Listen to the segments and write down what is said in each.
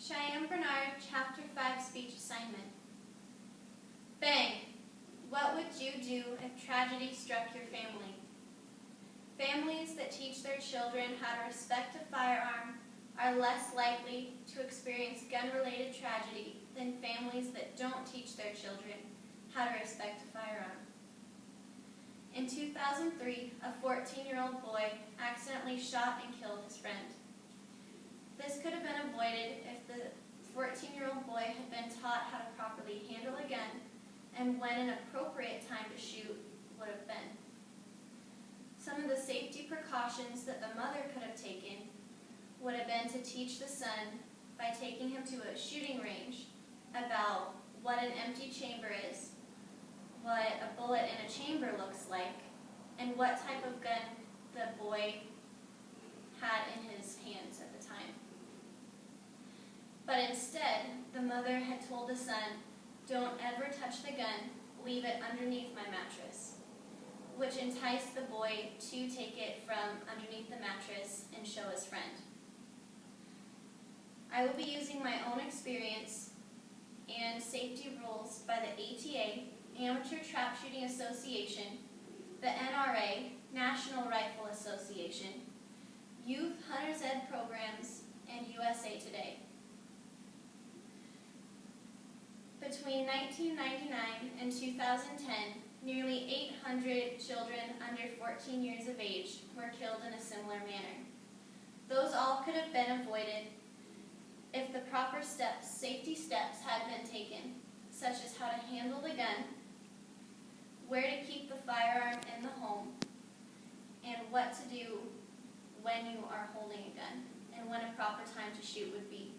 Cheyenne Bernard, Chapter 5 Speech Assignment. Bang! What would you do if tragedy struck your family? Families that teach their children how to respect a firearm are less likely to experience gun-related tragedy than families that don't teach their children how to respect a firearm. In 2003, a 14-year-old boy accidentally shot and killed his friend. This could have been avoided if the 14-year-old boy had been taught how to properly handle a gun and when an appropriate time to shoot would have been. Some of the safety precautions that the mother could have taken would have been to teach the son by taking him to a shooting range about what an empty chamber is, what a bullet in a chamber looks like, and what type of gun the boy had in his hands at the time. But instead, the mother had told the son, "Don't ever touch the gun, leave it underneath my mattress," which enticed the boy to take it from underneath the mattress and show his friend. I will be using my own experience and safety rules by the ATA, Amateur Trap Shooting Association, the NRA, National Rifle Association, Youth Hunters Ed programs, and USA Today. Between 1999 and 2010, nearly 800 children under 14 years of age were killed in a similar manner. Those all could have been avoided if the proper safety steps had been taken, such as how to handle the gun, where to keep the firearm in the home, and what to do when you are holding a gun, and when a proper time to shoot would be.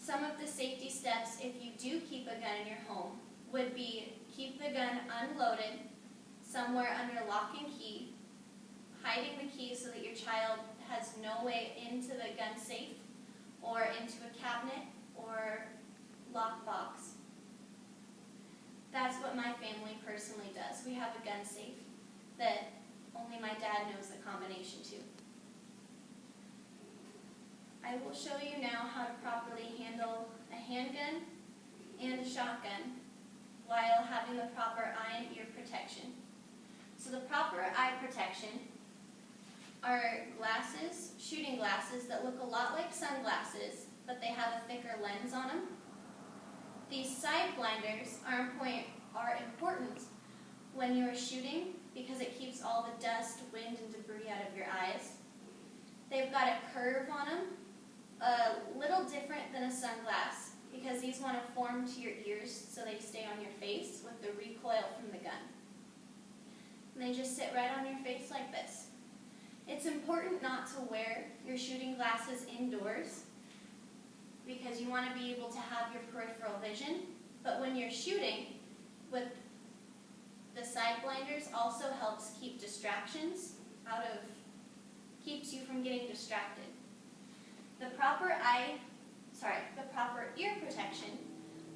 Some of the safety steps, if you do keep a gun in your home, would be keep the gun unloaded, somewhere under lock and key, hiding the key so that your child has no way into the gun safe, or into a cabinet or lockbox. That's what my family personally does. We have a gun safe that only my dad knows the combination to. I will show you now how to properly handle a handgun and a shotgun while having the proper eye and ear protection. So the proper eye protection are glasses, shooting glasses that look a lot like sunglasses, but they have a thicker lens on them. These side blinders are important when you are shooting because it keeps all the dust, wind, and debris out of your eyes. They've got a curve on them, a little different than a sunglass because these want to form to your ears so they stay on your face with the recoil from the gun. And they just sit right on your face like this. It's important not to wear your shooting glasses indoors because you want to be able to have your peripheral vision, but when you're shooting, with the side blinders also helps keep distractions keeps you from getting distracted. The proper ear protection,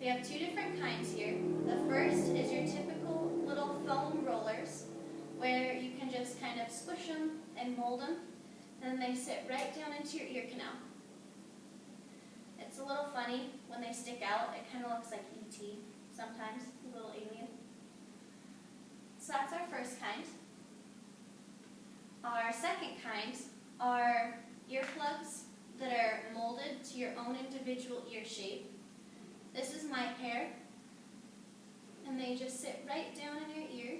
we have two different kinds here. The first is your typical little foam rollers where you can just kind of squish them and mold them, and then they sit right down into your ear canal. It's a little funny when they stick out. It kind of looks like E.T. sometimes, a little alien. So that's our first kind. Our second kind are earplugs that are molded to your own individual ear shape. This is my pair, and they just sit right down in your ear.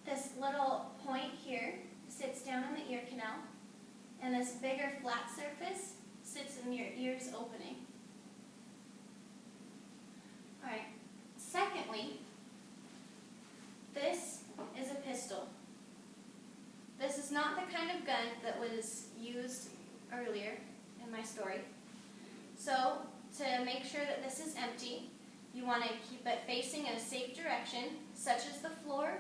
This little point here sits down in the ear canal, and this bigger flat surface sits in your ear's opening. All right. Secondly, this is a pistol. This is not the kind of gun that was used earlier in my story. So, to make sure that this is empty, you want to keep it facing in a safe direction, such as the floor,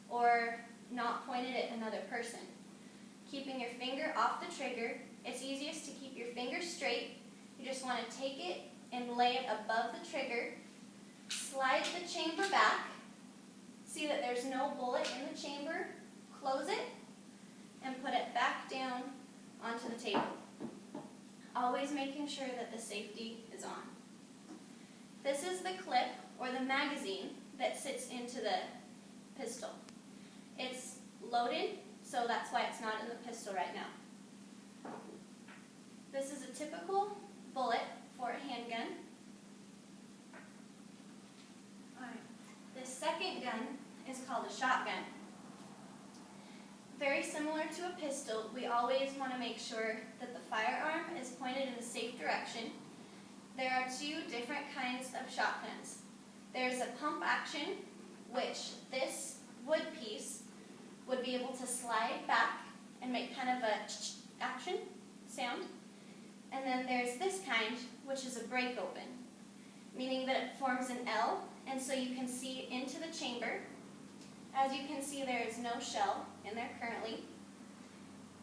or not pointed at another person. Keeping your finger off the trigger, it's easiest to keep your finger straight. You just want to take it and lay it above the trigger, slide the chamber back, see that there's no bullet in the chamber, close it, and put it back down onto the table. always making sure that the safety is on. This is the clip, or the magazine, that sits into the pistol. It's loaded, so that's why it's not in the pistol right now. This is a typical bullet for a handgun. This second gun is called a shotgun. Very similar to a pistol, we always want to make sure that the firearm is pointed in a safe direction. There are two different kinds of shotguns. There's a pump action, which this wood piece would be able to slide back and make kind of a action sound. And then there's this kind, which is a break open, meaning that it forms an L, and so you can see into the chamber. As you can see, there is no shell in there currently.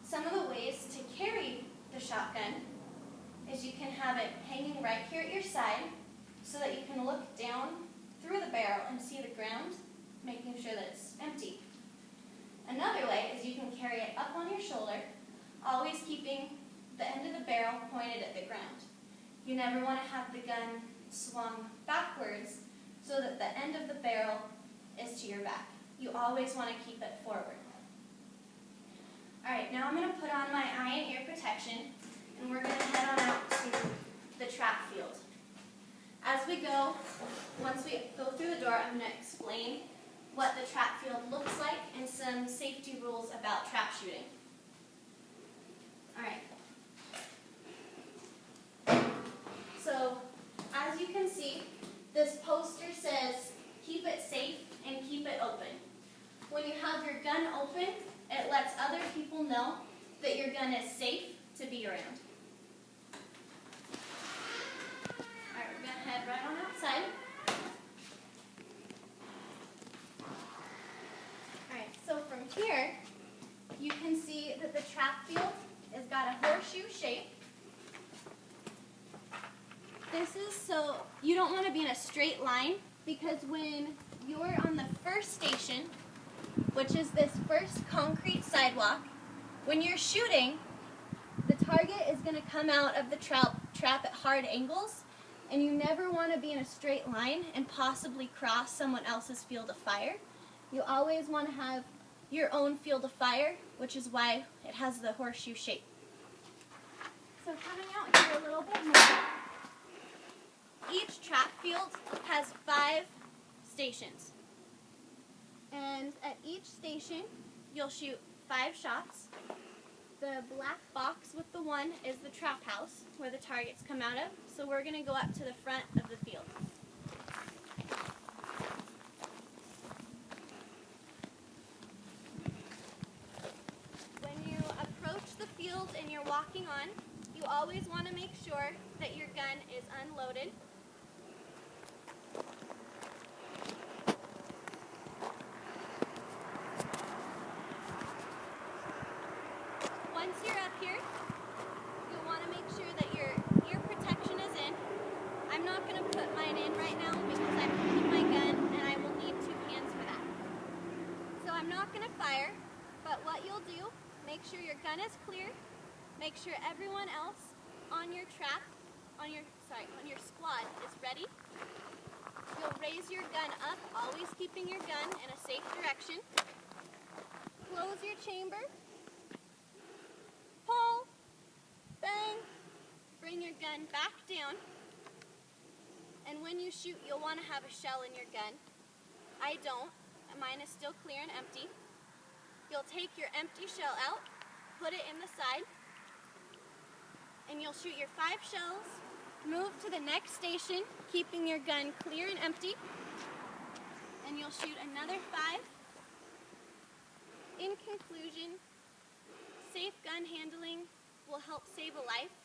Some of the ways to carry the shotgun is you can have it hanging right here at your side so that you can look down through the barrel and see the ground, making sure that it's empty. Another way is you can carry it up on your shoulder, always keeping the end of the barrel pointed at the ground. You never want to have the gun swung backwards so that the end of the barrel is to your back. You always want to keep it forward. Alright, now I'm going to put on my eye and ear protection, and we're going to head on out to the trap field. As we go, once we go through the door, I'm going to explain what the trap field looks like and some safety rules about trap shooting. Alright. So, as you can see, this poster says, keep it safe and keep it open. When you have your gun open, it lets other people know that your gun is safe to be around. Alright, we're going to head right on outside. Alright, so from here, you can see that the trap field has got a horseshoe shape. This is so you don't want to be in a straight line, because when you're on the first station, which is this first concrete sidewalk, when you're shooting, the target is going to come out of the trap at hard angles, and you never want to be in a straight line and possibly cross someone else's field of fire. You always want to have your own field of fire, which is why it has the horseshoe shape. So coming out here a little bit more, each trap field has 5 stations. And at each station, you'll shoot 5 shots. The black box with the 1 is the trap house, where the targets come out of. So we're going to go up to the front of the field. When you approach the field and you're walking on, you always want to make sure that your gun is unloaded. Once you're up here, you'll want to make sure that your ear protection is in. I'm not going to put mine in right now because I'm holding my gun and I will need 2 hands for that. So I'm not going to fire, but what you'll do, make sure your gun is clear, make sure everyone else on your trap, on your squad is ready. You'll raise your gun up, always keeping your gun in a safe direction. Close your chamber. Pull, bang, bring your gun back down, and when you shoot, you'll want to have a shell in your gun. I don't. Mine is still clear and empty. You'll take your empty shell out, put it in the side, and you'll shoot your 5 shells, move to the next station, keeping your gun clear and empty, and you'll shoot another 5. In conclusion, safe gun handling will help save a life